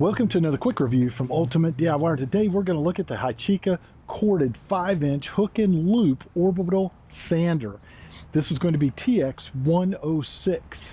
Welcome to another quick review from Ultimate DIY. Today we're going to look at the HYCHIKA corded 5-inch hook and loop orbital sander. This is going to be TX106.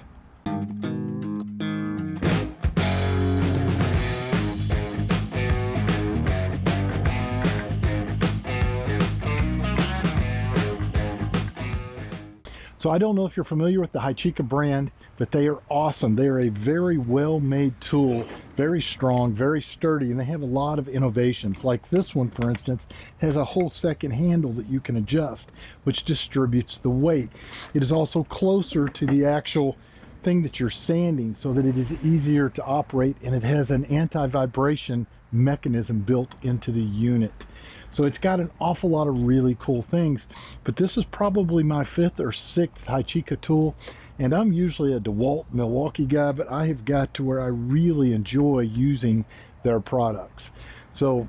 So I don't know if you're familiar with the HYCHIKA brand, but they are awesome. They are a very well-made tool, very strong, very sturdy, and they have a lot of innovations. Like this one, for instance, has a whole second handle that you can adjust, which distributes the weight. It is also closer to the actual thing that you're sanding so that it is easier to operate, and it has an anti-vibration mechanism built into the unit. So it's got an awful lot of really cool things, but this is probably my 5th or 6th HYCHIKA tool, and I'm usually a DeWalt Milwaukee guy, but I have got to where I really enjoy using their products. So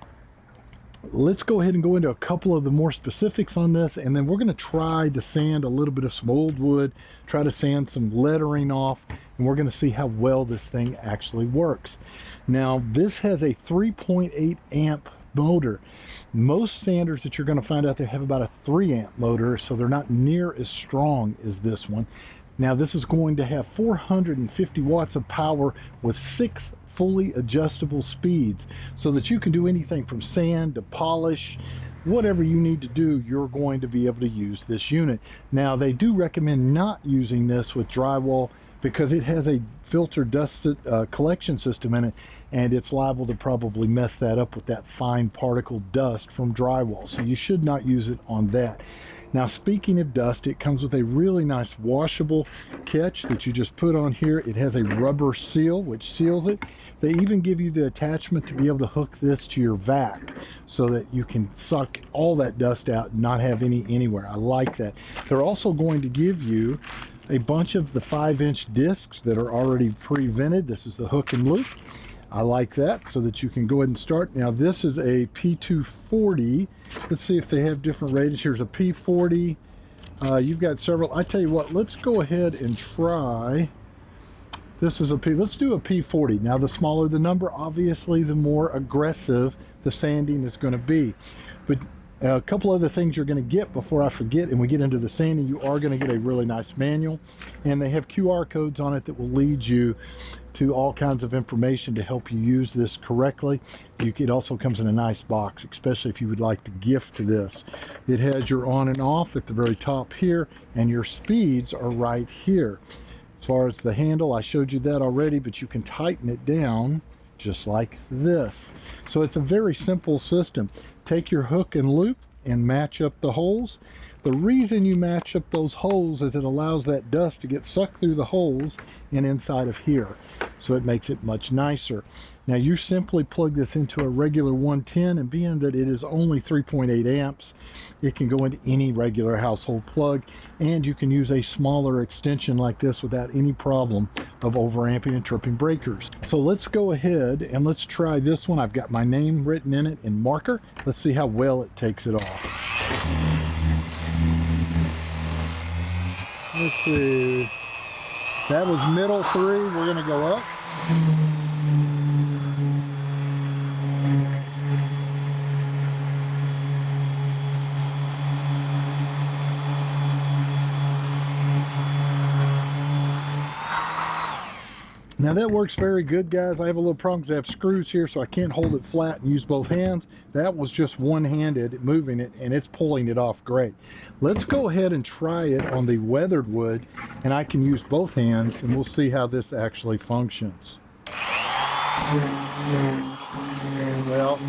let's go ahead and go into a couple of the more specifics on this, and then we're going to try to sand a little bit of some old wood, try to sand some lettering off, and we're going to see how well this thing actually works. Now, this has a 3.8 amp motor. Most sanders that you're going to find out there have about a 3 amp motor, so they're not near as strong as this one. Now, this is going to have 450 watts of power with 6 fully adjustable speeds, so that you can do anything from sand to polish. Whatever you need to do, you're going to be able to use this unit. Now, they do recommend not using this with drywall because it has a filter dust collection system in it, and it's liable to probably mess that up with that fine particle dust from drywall. So you should not use it on that. Now, speaking of dust, it comes with a really nice washable catch that you just put on here. It has a rubber seal which seals it. They even give you the attachment to be able to hook this to your vac so that you can suck all that dust out and not have any anywhere. I like that. They're also going to give you a bunch of the 5-inch discs that are already pre-vented. This is the hook and loop. I like that, so that you can go ahead and start. Now, this is a P240. Let's see if they have different ratings. Here's a P40. You've got several. I tell you what, let's go ahead and try. This is a P. Let's do a P40. Now, the smaller the number, obviously, the more aggressive the sanding is going to be. But a couple other things you're going to get before I forget, and we get into the sanding, you are going to get a really nice manual, and they have QR codes on it that will lead you to all kinds of information to help you use this correctly. It also comes in a nice box, especially if you would like to gift this. It has your on and off at the very top here, and your speeds are right here. As far as the handle, I showed you that already, but you can tighten it down just like this. So it's a very simple system. Take your hook and loop and match up the holes. The reason you match up those holes is it allows that dust to get sucked through the holes and inside of here. So it makes it much nicer. Now, you simply plug this into a regular 110, and being that it is only 3.8 amps, it can go into any regular household plug, and you can use a smaller extension like this without any problem of overamping and tripping breakers. So let's go ahead and let's try this one. I've got my name written in it in marker. Let's see how well it takes it off. Let's see. That was middle 3. We're going to go up. Now, that works very good, guys. I have a little problem because I have screws here, so I can't hold it flat and use both hands. That was just one-handed moving it, and it's pulling it off great. Let's go ahead and try it on the weathered wood, and I can use both hands, and we'll see how this actually functions. Well,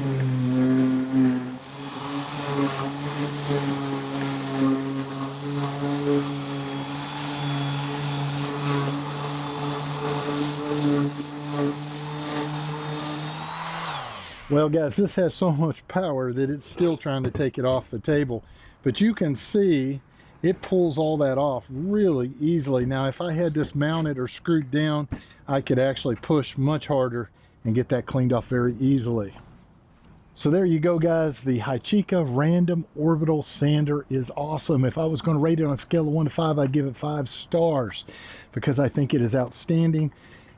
well, guys, this has so much power that it's still trying to take it off the table. But you can see it pulls all that off really easily. Now, if I had this mounted or screwed down, I could actually push much harder and get that cleaned off very easily. So there you go, guys. The HYCHIKA Random Orbital Sander is awesome. If I was going to rate it on a scale of 1 to 5, I'd give it 5 stars because I think it is outstanding.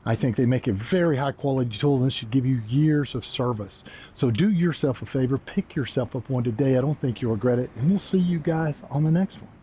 I think they make a very high quality tool, and this should give you years of service. So do yourself a favor, pick yourself up one today. I don't think you'll regret it, and we'll see you guys on the next one.